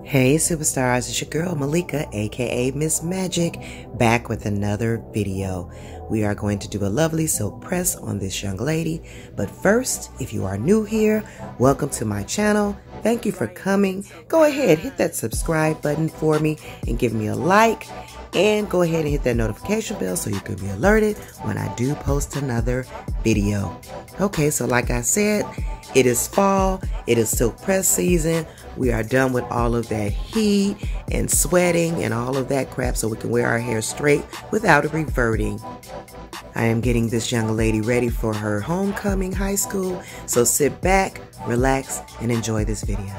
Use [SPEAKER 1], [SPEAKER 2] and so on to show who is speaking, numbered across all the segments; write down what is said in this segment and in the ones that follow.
[SPEAKER 1] Hey superstars, it's your girl Malika, aka Miss Magic, back with another video. We are going to do a lovely silk press on this young lady. But first, if you are new here, welcome to my channel. Thank you for coming. Go ahead, hit that subscribe button for me and give me a like. And go ahead and hit that notification bell so you can be alerted when I do post another video. Okay, so like I said, it is fall. It is silk press season. We are done with all of that heat and sweating and all of that crap so we can wear our hair straight without it reverting. I am getting this young lady ready for her homecoming high school. So sit back, relax, and enjoy this video.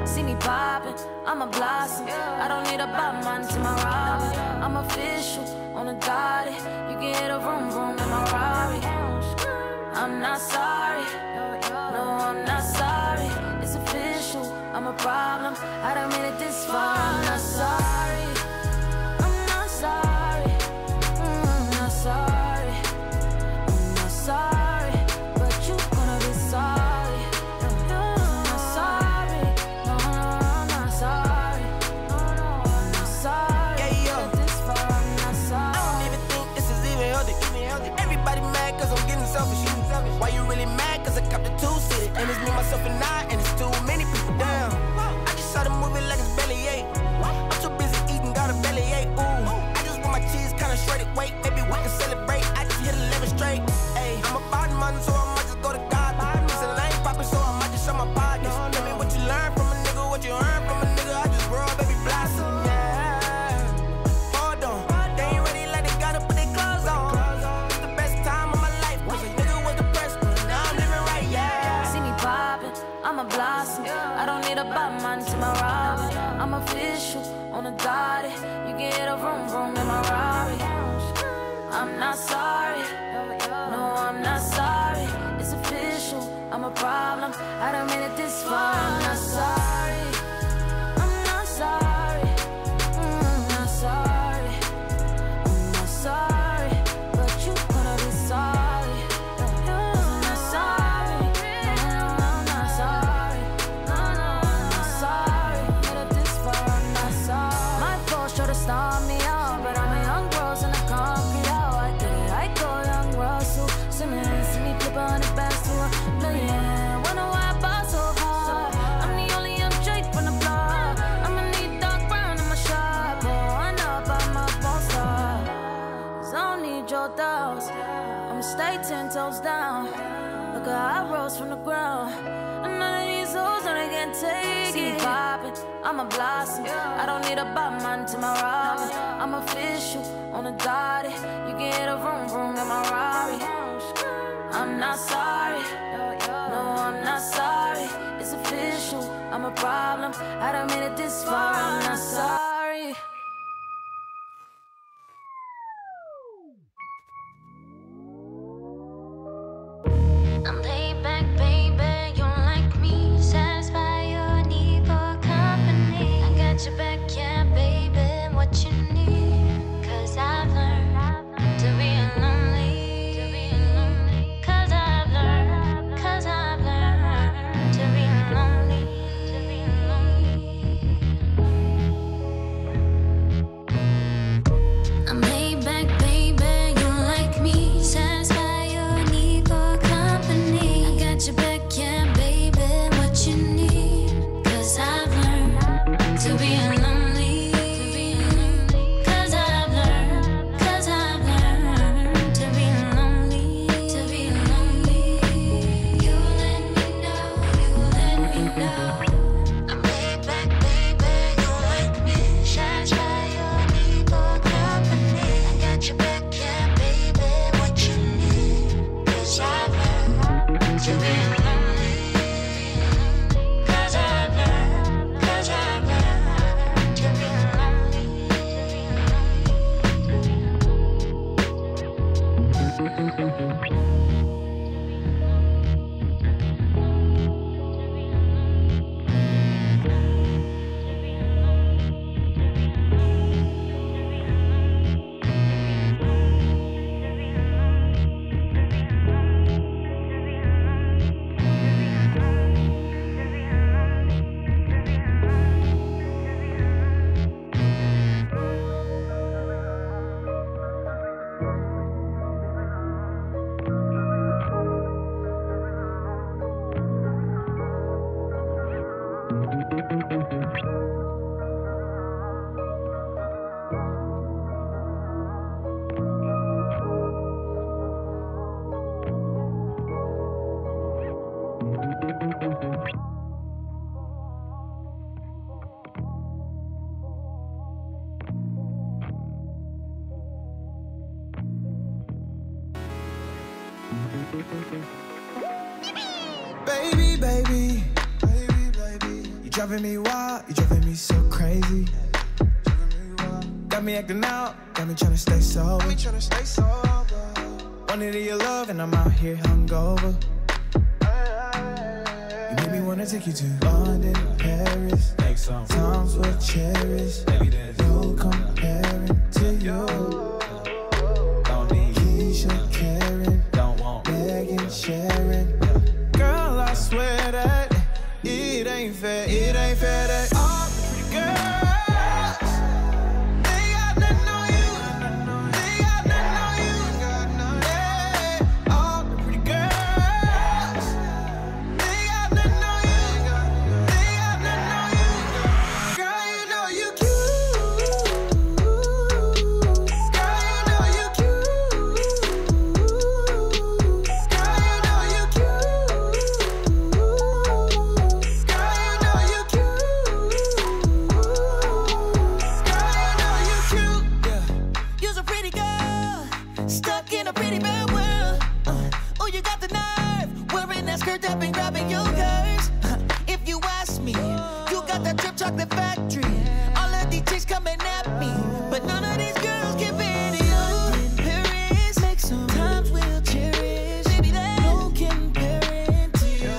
[SPEAKER 2] See me poppin', I'm a blossom. I don't need a Batman to my Robin. I'm official on a dotty. You can hit a vroom vroom in my Rari. I'm not sorry, no, I'm not sorry. It's official, I'm a problem. I don't mean it this far. I'm not sorry, I'm not sorry, I'm not sorry, I'm not sorry, but you gonna be sorry.
[SPEAKER 3] Why you really mad? Cause I copped a two-seater. And it's me, myself, and I, and it's too many people down. I just saw the movie like it's belly ache. I'm too busy eating, got a belly ache. Ooh, I just want my cheese kinda shredded. Wait, maybe we can celebrate. I just hit 11 straight. Ayy, I'm a body man, so I might just go to God. It's a lane poppin', so I might just show my body. Tell me what you learn from a nigga, what you earn from a nigga. I just grow, baby, blossom.
[SPEAKER 2] I'm a blossom. I don't need a Batman to my Robin. I'm official on a dotty. You can hit a vroom vroom in my Rari. I'm not sorry, no, I'm not sorry. It's official, I'm a problem. I don't mean it this far. I'm not sorry, I'm not sorry, I'm not sorry, I'm not sorry, but you gonna be sorry. I'ma blossom. I don't need a Batman to my Robin. I'm official on a dotted. You can hit a vroom vroom in my Rari. I'm not sorry, no, I'm not sorry. It's official, I'm a problem. I done made it this far, I'm not sorry.
[SPEAKER 4] I'm laid back, baby, you like me. Satisfy your need for company. I got your back, yeah, baby, what you need. Cause I've learned to be lonely. Cause I've learned to be lonely. I'm laid back, baby, you like me. Satisfy your need for company. I got your back, yeah, baby, what you need. Cause I've learned to be lonely. Cause I've learned to be lonely. You let me know. I'm laid back, baby, you like me. Satisfy your need for company. I got your back, yeah, baby, what you need. Cause I've learned to be lonely. Cause I've learned to be
[SPEAKER 3] Baby, you driving me wild, you driving me so crazy. Got me acting out, got me tryna stay sober. Wanted your love and I'm out here hungover. You made me wanna take you to London, Paris. Times were cherished. No comparing to you. Keisha, Karen, Megan, Sharon. Girl, I swear that it ain't fair that all the pretty girls, they got nothing on you. They got nothing on you. Yeah, all the pretty girls, they got nothing on you. They got nothing on you. Girl, you know you cute. Girl, you know you cute. Girl, you know you cute. You's a pretty girl, stuck in a pretty bad world. Oh, you got the nerve, wearing that skirt up and grabbing your curves. If you ask me, you got that Trip Chocolate Factory. All of these chicks coming at me, but none of these girls give in to you. Paris, make some times we'll cherish. Baby, there's no comparing to you.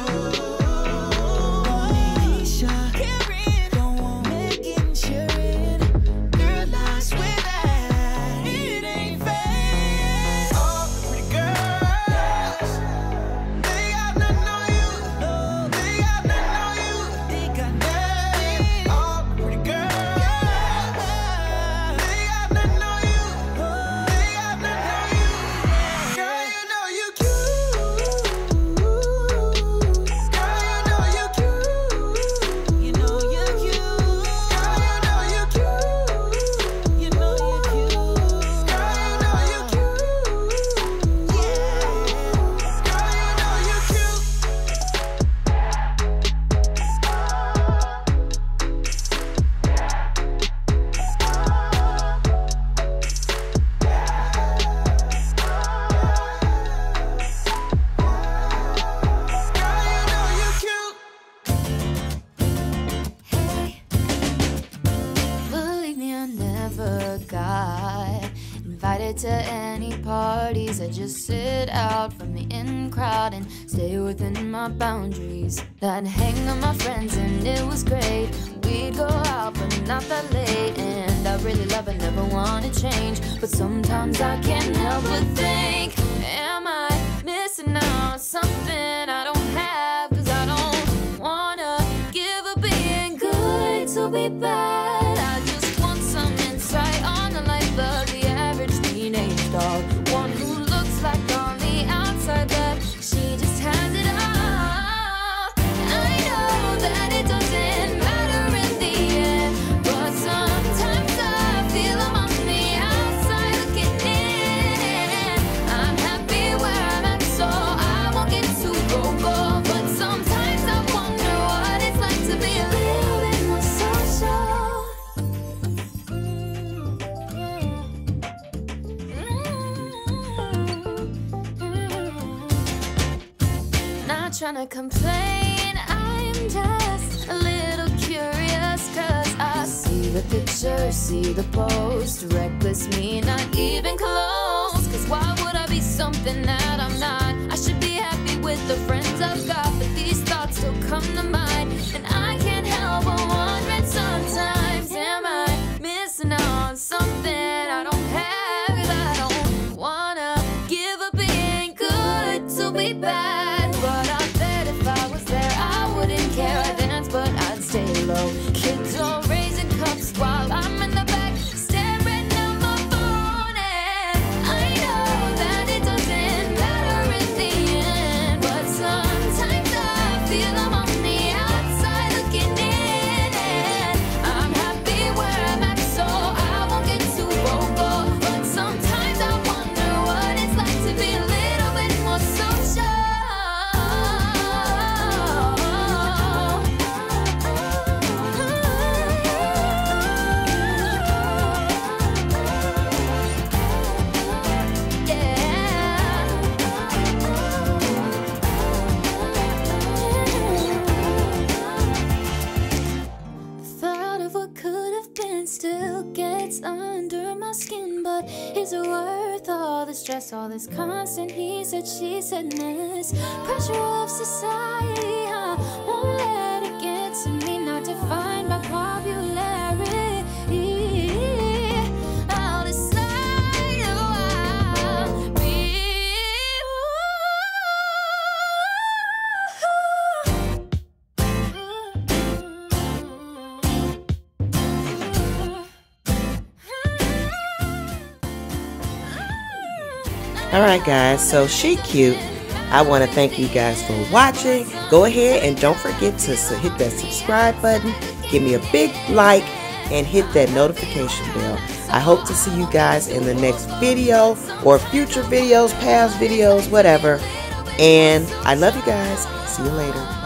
[SPEAKER 3] Keisha, Karen, don't want Megan, Sharon. Girl, I swear that it ain't fair. All the pretty girls, they got nothing on you. No, they got nothing on you. They got nothing. All the pretty girls,
[SPEAKER 2] invited to any parties. I just sit out from the in crowd and stay within my boundaries. I'd hang with my friends and it was great. We'd go out but not that late, and I really love it, never want to change. But sometimes I can't help but think, am I missing out on something I don't have? Cause I don't wanna give up being good to be bad. I just want some insight on the life of the average teenage dog, one who looks like on the outside but she just has it all. I know that it doesn't matter in the end, but sometimes I feel I'm on the outside looking in. I'm happy where I'm at, so I won't get too vocal. But sometimes I wonder what it's like to be a little bit more social. Not trying to complain, I'm just a little curious. Cause I see the picture, see the post. Reckless me, not even close. Cause why would I be something that I'm not? I should be happy with the friends I've got, but these thoughts still come to mind. And I can't help but wondering sometimes, am I missing out on something I don't have? Cause I don't wanna give up being good to be bad. But I bet if I was there I wouldn't care. I'd dance but I'd stay low. Kids all raising cups while I'm in the back staring at my phone. And I know that it doesn't matter in the end, but sometimes I feel I'm on the outside looking in. And I'm happy where I'm at, so I won't get too vocal. But sometimes I wonder what it's like to be a little bit more social. Thought of what could have been still gets under my skin, but is it worth all the stress, all this constant he said, she saidness? Pressure of society, I won't let it get to me, not defined by popularity. I'll decide who I'll be.
[SPEAKER 1] Alright guys, so she cute. I want to thank you guys for watching. Go ahead and don't forget to hit that subscribe button, give me a big like, and hit that notification bell. I hope to see you guys in the next video or future videos, past videos, whatever. And I love you guys. See you later.